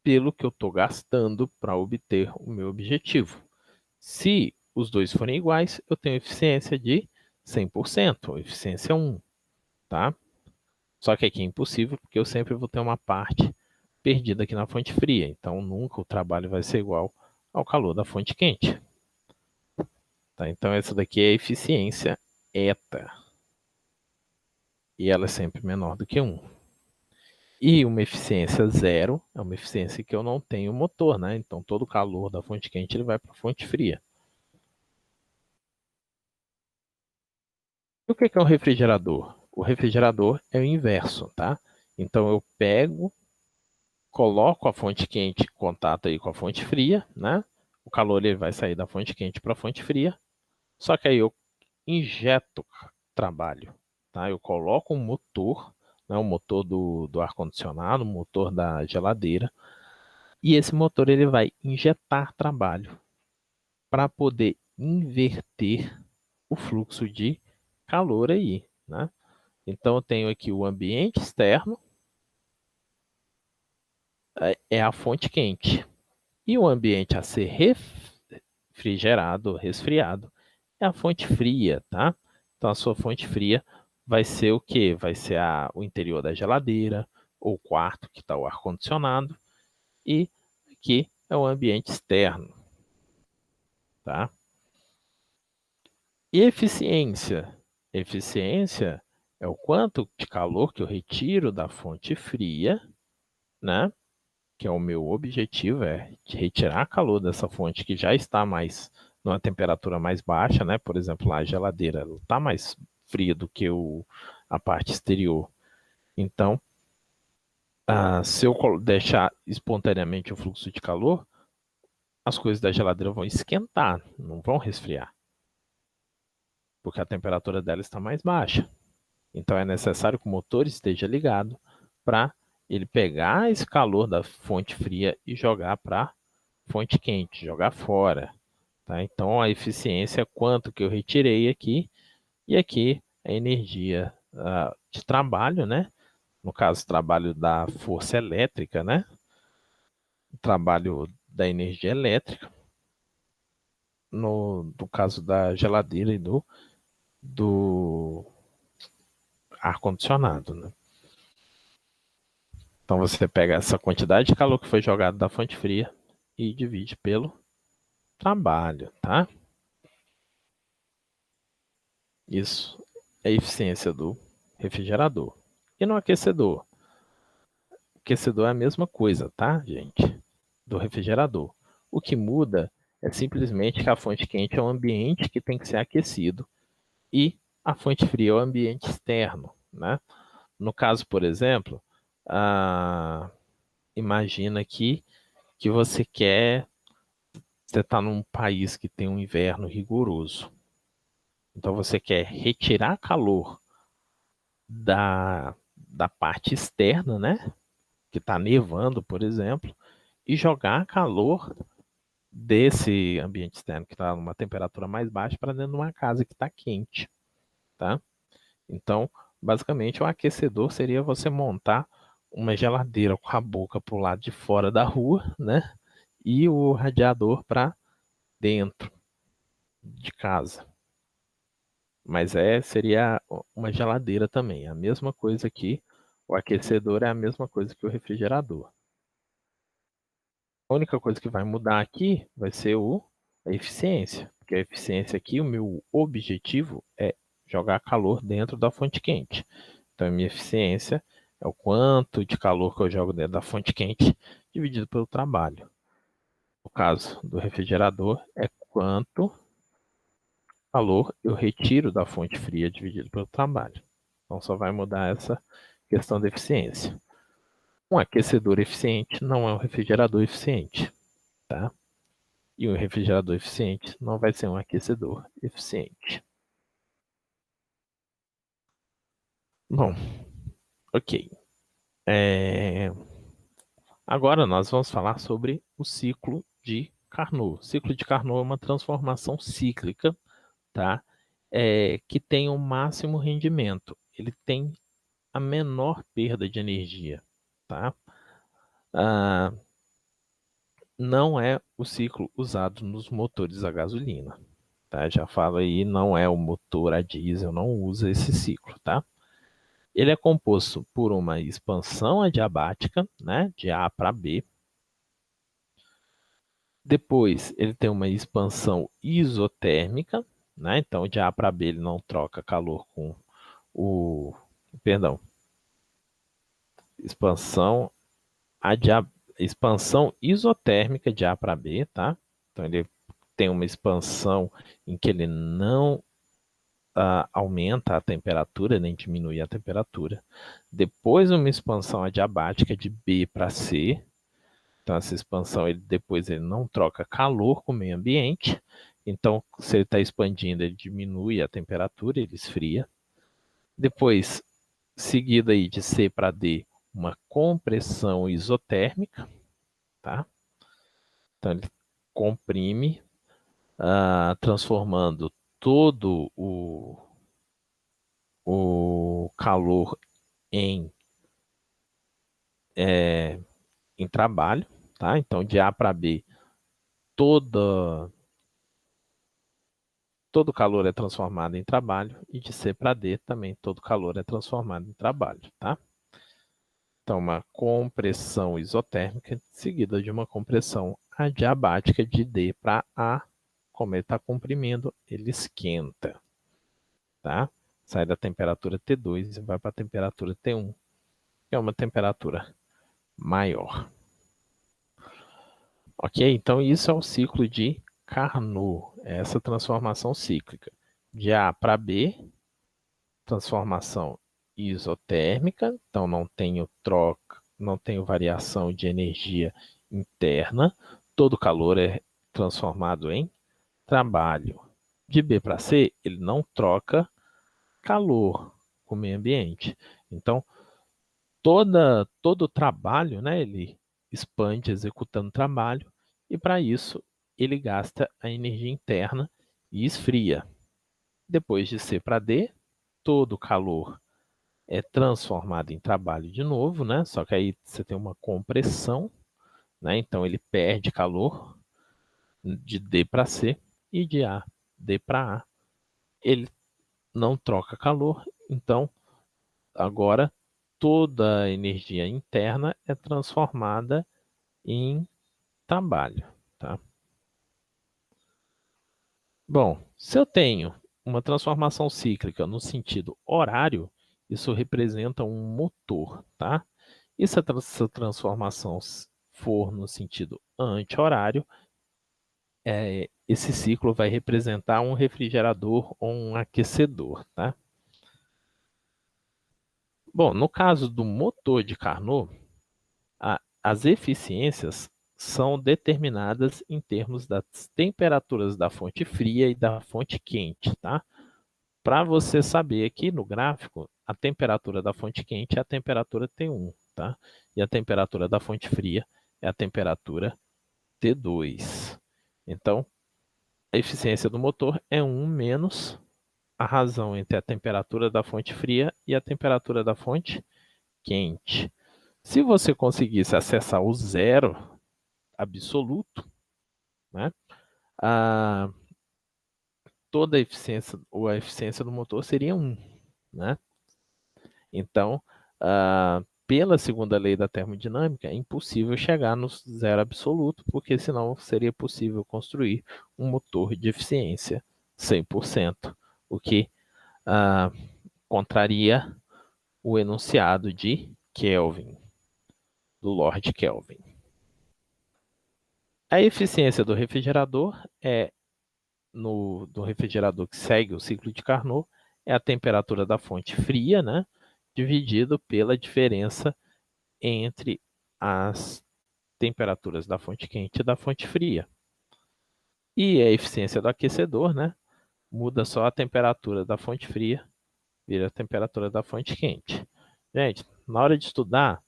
pelo que eu estou gastando para obter o meu objetivo. Se os dois forem iguais, eu tenho eficiência de 100%, ou eficiência 1, tá? Só que aqui é impossível, porque eu sempre vou ter uma parte perdida aqui na fonte fria. Então, nunca o trabalho vai ser igual ao calor da fonte quente. Tá? Então, essa daqui é a eficiência eta. E ela é sempre menor do que 1. E uma eficiência zero é uma eficiência que eu não tenho motor, né? Então, todo o calor da fonte quente ele vai para a fonte fria. E o que é um refrigerador? O refrigerador é o inverso, tá? Então, eu pego, coloco a fonte quente em contato aí com a fonte fria, né? O calor ele vai sair da fonte quente para a fonte fria. Só que aí eu injeto trabalho, tá? Eu coloco um motor, né? O motor do ar-condicionado, o motor da geladeira, e esse motor ele vai injetar trabalho para poder inverter o fluxo de calor aí, né? Então eu tenho aqui o ambiente externo, é a fonte quente. E o ambiente a ser refrigerado, resfriado, é a fonte fria, tá? Então a sua fonte fria vai ser o quê? Vai ser o interior da geladeira, ou o quarto que está o ar-condicionado, e aqui é o ambiente externo, tá? E eficiência? Eficiência é o quanto de calor que eu retiro da fonte fria, né? Que é o meu objetivo, é de retirar calor dessa fonte que já está mais numa temperatura mais baixa, né? Por exemplo, lá a geladeira está mais fria do que a parte exterior. Então, se eu deixar espontaneamente o fluxo de calor, as coisas da geladeira vão esquentar, não vão resfriar, porque a temperatura dela está mais baixa. Então é necessário que o motor esteja ligado para ele pegar esse calor da fonte fria e jogar para a fonte quente, jogar fora. Tá? Então a eficiência é quanto que eu retirei aqui, e aqui a energia de trabalho, né? No caso, trabalho da força elétrica, né? O trabalho da energia elétrica, no caso da geladeira e do ar-condicionado, né? Então você pega essa quantidade de calor que foi jogado da fonte fria e divide pelo trabalho, tá? Isso é a eficiência do refrigerador. E no aquecedor? O aquecedor é a mesma coisa, tá, gente? Do refrigerador. O que muda é simplesmente que a fonte quente é o ambiente que tem que ser aquecido e a fonte fria é o ambiente externo, né? No caso, por exemplo, imagina aqui que você está num país que tem um inverno rigoroso. Então você quer retirar calor da parte externa, né? Que está nevando, por exemplo, e jogar calor desse ambiente externo que está numa temperatura mais baixa para dentro de uma casa que está quente, tá? Então, basicamente, o aquecedor seria você montar uma geladeira com a boca para o lado de fora da rua, né? E o radiador para dentro de casa. Mas seria uma geladeira também. A mesma coisa aqui. O aquecedor é a mesma coisa que o refrigerador. A única coisa que vai mudar aqui vai ser a eficiência. Porque a eficiência aqui, o meu objetivo é jogar calor dentro da fonte quente. Então, a minha eficiência é o quanto de calor que eu jogo dentro da fonte quente dividido pelo trabalho. No caso do refrigerador, é quanto calor eu retiro da fonte fria dividido pelo trabalho. Então só vai mudar essa questão da eficiência. Um aquecedor eficiente não é um refrigerador eficiente, tá? E um refrigerador eficiente não vai ser um aquecedor eficiente. Bom, ok. Agora nós vamos falar sobre o ciclo de Carnot. O ciclo de Carnot é uma transformação cíclica, tá? Que tem o máximo rendimento. Ele tem a menor perda de energia, tá? Não é o ciclo usado nos motores a gasolina, tá? Já falo aí, não é o motor a diesel, não usa esse ciclo, tá? Ele é composto por uma expansão adiabática, né, de A para B. Depois, ele tem uma expansão isotérmica, né? Então, de A para B ele não troca calor com o... Perdão. Expansão expansão isotérmica de A para B, tá? Então, ele tem uma expansão em que ele não aumenta a temperatura, nem diminui a temperatura. Depois, uma expansão adiabática de B para C. Então, essa expansão, depois ele não troca calor com o meio ambiente. Então, se ele está expandindo, ele diminui a temperatura, ele esfria. Depois, seguido aí de C para D, uma compressão isotérmica, tá? Então, ele comprime, transformando todo o calor em trabalho, tá? Então, de A para B, todo calor é transformado em trabalho, e de C para D também todo calor é transformado em trabalho, tá? Então, uma compressão isotérmica seguida de uma compressão adiabática de D para A. Como ele está comprimindo, ele esquenta, tá? Sai da temperatura T2 e vai para a temperatura T1, que é uma temperatura maior. Ok? Então, isso é o ciclo de Carnot, essa transformação cíclica. De A para B, transformação isotérmica, então não tenho troca, não tenho variação de energia interna, todo calor é transformado em trabalho. De B para C, ele não troca calor com o meio ambiente. Então, todo o trabalho, né, ele expande executando trabalho, e para isso ele gasta a energia interna e esfria. Depois de C para D, todo o calor é transformado em trabalho de novo, né? Só que aí você tem uma compressão, né? Então ele perde calor de D para C, e de D para A. Ele não troca calor, então agora toda a energia interna é transformada em trabalho, tá? Bom, se eu tenho uma transformação cíclica no sentido horário, isso representa um motor, tá? E se essa transformação for no sentido anti-horário, esse ciclo vai representar um refrigerador ou um aquecedor, tá? Bom, no caso do motor de Carnot, as eficiências são determinadas em termos das temperaturas da fonte fria e da fonte quente, tá? Para você saber aqui no gráfico, a temperatura da fonte quente é a temperatura T1, tá? E a temperatura da fonte fria é a temperatura T2. Então, a eficiência do motor é 1 menos a razão entre a temperatura da fonte fria e a temperatura da fonte quente. Se você conseguisse acessar o zero absoluto, né, toda a eficiência, ou a eficiência do motor seria 1, né? Então, pela segunda lei da termodinâmica, é impossível chegar no zero absoluto, porque senão seria possível construir um motor de eficiência 100%, o que contraria o enunciado de Kelvin, do Lord Kelvin. A eficiência do refrigerador do refrigerador que segue o ciclo de Carnot, é a temperatura da fonte fria, né, dividido pela diferença entre as temperaturas da fonte quente e da fonte fria. E a eficiência do aquecedor, né, muda só a temperatura da fonte fria, vira a temperatura da fonte quente. Gente, na hora de estudar,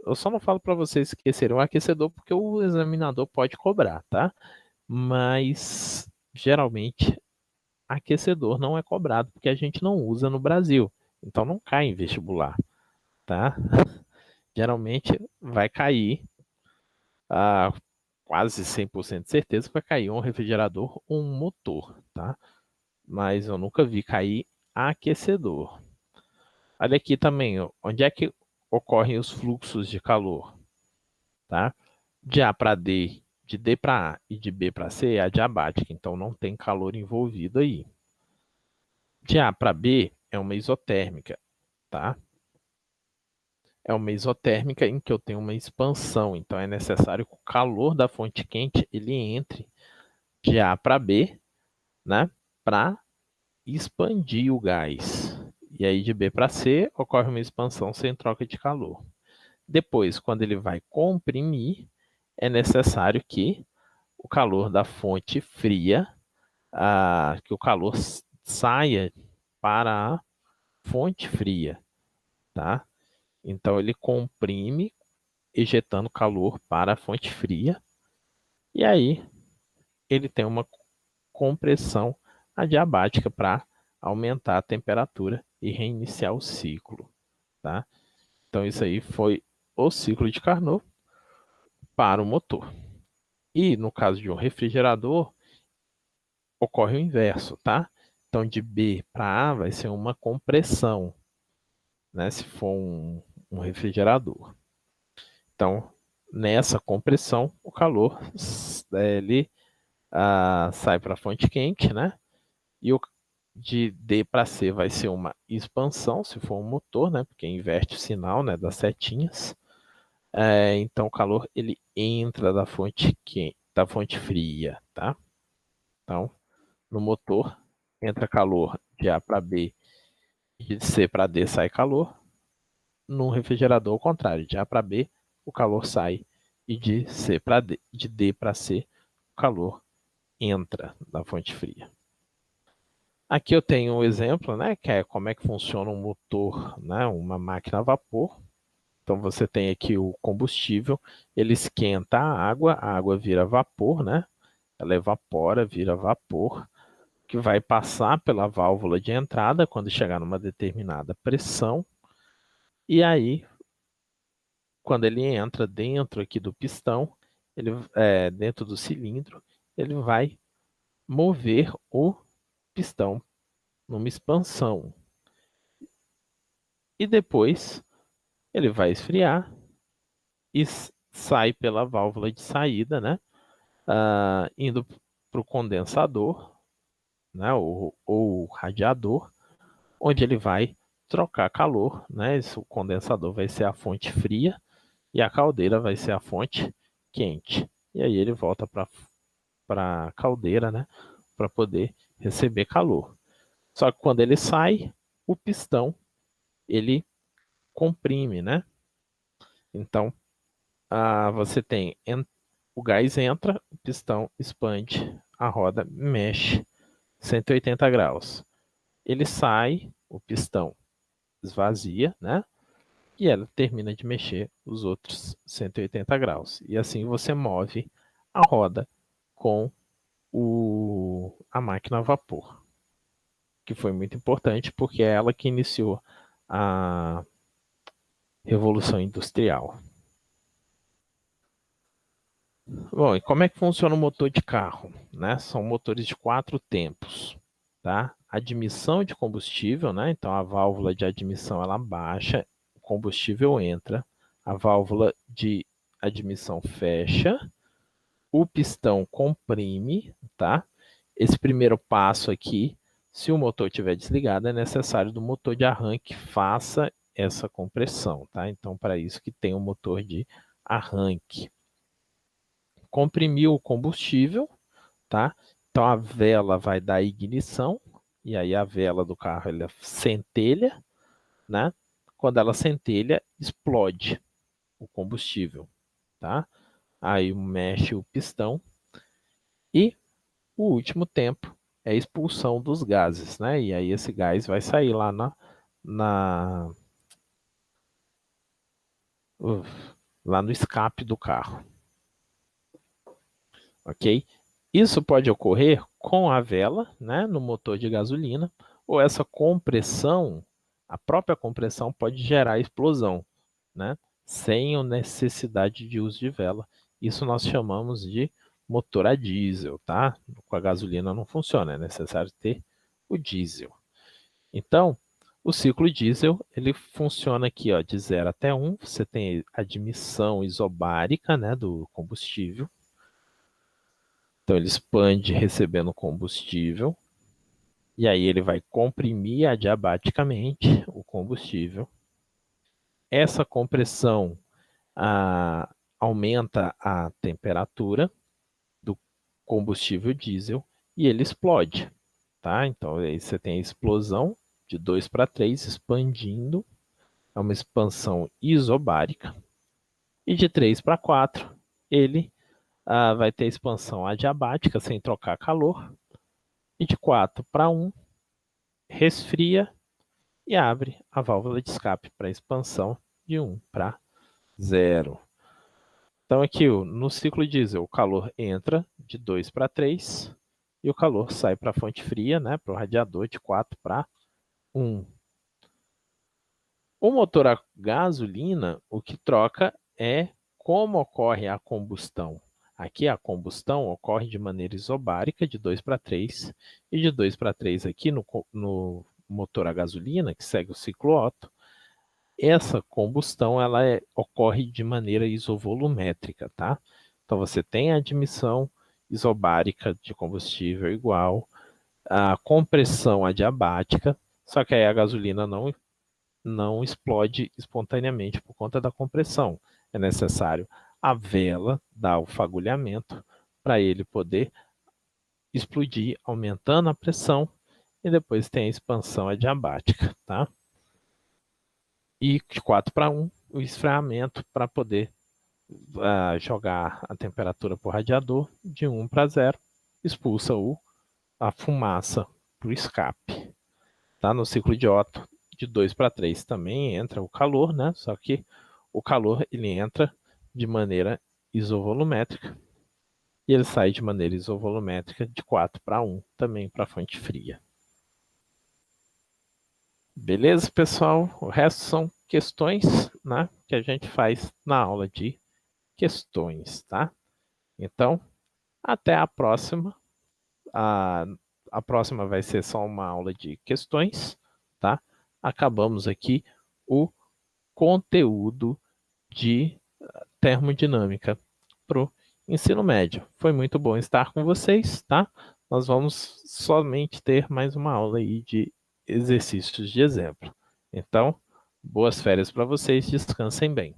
Eu só não falo para vocês esquecerem o aquecedor porque o examinador pode cobrar, tá? Mas geralmente aquecedor não é cobrado porque a gente não usa no Brasil. Então não cai em vestibular, tá? Geralmente vai cair, a quase 100% de certeza, vai cair um refrigerador ou um motor, tá? Mas eu nunca vi cair aquecedor. Olha aqui também, ó, onde é que ocorrem os fluxos de calor, tá? De A para D, de D para A e de B para C é adiabática, então não tem calor envolvido aí. De A para B é uma isotérmica, tá? É uma isotérmica em que eu tenho uma expansão, então é necessário que o calor da fonte quente ele entre de A para B, né? Para expandir o gás. E aí de B para C ocorre uma expansão sem troca de calor. Depois, quando ele vai comprimir, é necessário que o calor da fonte fria, que o calor saia para a fonte fria, tá? Então ele comprime, ejetando calor para a fonte fria, e aí ele tem uma compressão adiabática para aumentar a temperatura e reiniciar o ciclo, tá? Então isso aí foi o ciclo de Carnot para o motor. E no caso de um refrigerador, ocorre o inverso, tá? Então, de B para A vai ser uma compressão, né? Se for um refrigerador. Então, nessa compressão, o calor ele sai para a fonte quente, né? E o de D para C vai ser uma expansão, se for um motor, né? Porque inverte o sinal, né? Das setinhas. Então, o calor ele entra da fonte quente, da fonte fria, tá? Então, no motor entra calor de A para B e de C para D sai calor. No refrigerador, ao contrário, de A para B o calor sai e de C para D, de D para C o calor entra da fonte fria. Aqui eu tenho um exemplo, né, que é como é que funciona um motor, né, uma máquina a vapor. Então você tem aqui o combustível, ele esquenta a água vira vapor, né? Ela evapora, vira vapor, que vai passar pela válvula de entrada quando chegar numa determinada pressão. E aí, quando ele entra dentro aqui do pistão, dentro do cilindro, ele vai mover o pistão numa expansão. E depois ele vai esfriar e sai pela válvula de saída, né? Indo para o condensador, né? Ou radiador, onde ele vai trocar calor, né? O condensador vai ser a fonte fria e a caldeira vai ser a fonte quente. E aí ele volta para a caldeira, né? Para poder receber calor. Só que quando ele sai, o pistão ele comprime, né? Então você tem o gás entra, o pistão expande, a roda mexe 180 graus. Ele sai, o pistão esvazia, né? E ela termina de mexer os outros 180 graus. E assim você move a roda com a máquina a vapor, que foi muito importante porque é ela que iniciou a Revolução Industrial. Bom, e como é que funciona o motor de carro? Né? São motores de 4 tempos. Tá? Admissão de combustível, né? Então a válvula de admissão ela baixa, o combustível entra, a válvula de admissão fecha, o pistão comprime, tá? Esse primeiro passo aqui, se o motor estiver desligado, é necessário do motor de arranque faça essa compressão, tá? Então, para isso que tem o motor de arranque. Comprimiu o combustível, tá? Então, a vela vai dar ignição, e aí a vela do carro ela centelha, né? Quando ela centelha, explode o combustível, tá? Aí mexe o pistão e o último tempo é a expulsão dos gases, né? E aí esse gás vai sair lá na lá no escape do carro. Ok? Isso pode ocorrer com a vela, né, no motor de gasolina, ou essa compressão, a própria compressão pode gerar explosão, né, sem a necessidade de uso de vela. Isso nós chamamos de motor a diesel, tá? Com a gasolina não funciona, é necessário ter o diesel. Então, o ciclo diesel, ele funciona aqui, ó, de 0 até 1, você tem a admissão isobárica, né, do combustível. Então, ele expande recebendo combustível, e aí ele vai comprimir adiabaticamente o combustível. Essa compressão aumenta a temperatura do combustível diesel e ele explode. Tá? Então, aí você tem a explosão de 2 para 3, expandindo, é uma expansão isobárica. E de 3 para 4, ele vai ter expansão adiabática, sem trocar calor. E de 4 para 1, resfria e abre a válvula de escape para expansão de 1 para 0. Então, aqui no ciclo diesel, o calor entra de 2 para 3 e o calor sai para a fonte fria, né, para o radiador, de 4 para 1. O motor a gasolina, o que troca é como ocorre a combustão. Aqui a combustão ocorre de maneira isobárica, de 2 para 3, e de 2 para 3 aqui no motor a gasolina, que segue o ciclo Otto, essa combustão ocorre de maneira isovolumétrica, tá? Então você tem a admissão isobárica de combustível igual, a compressão adiabática, só que aí a gasolina não explode espontaneamente por conta da compressão. É necessário a vela dar o fagulhamento para ele poder explodir, aumentando a pressão, e depois tem a expansão adiabática, tá? E de 4 para 1, o esfriamento para poder jogar a temperatura para o radiador, de 1 para 0, expulsa a fumaça para o escape. Tá? No ciclo de Otto, de 2 para 3 também entra o calor, né? Só que o calor ele entra de maneira isovolumétrica e ele sai de maneira isovolumétrica de 4 para 1, também para a fonte fria. Beleza, pessoal? O resto são questões, né, que a gente faz na aula de questões, tá? Então, até a próxima. A próxima vai ser só uma aula de questões, tá? Acabamos aqui o conteúdo de termodinâmica para o ensino médio. Foi muito bom estar com vocês, tá? Nós vamos somente ter mais uma aula aí de exercícios de exemplo. Então, boas férias para vocês, descansem bem.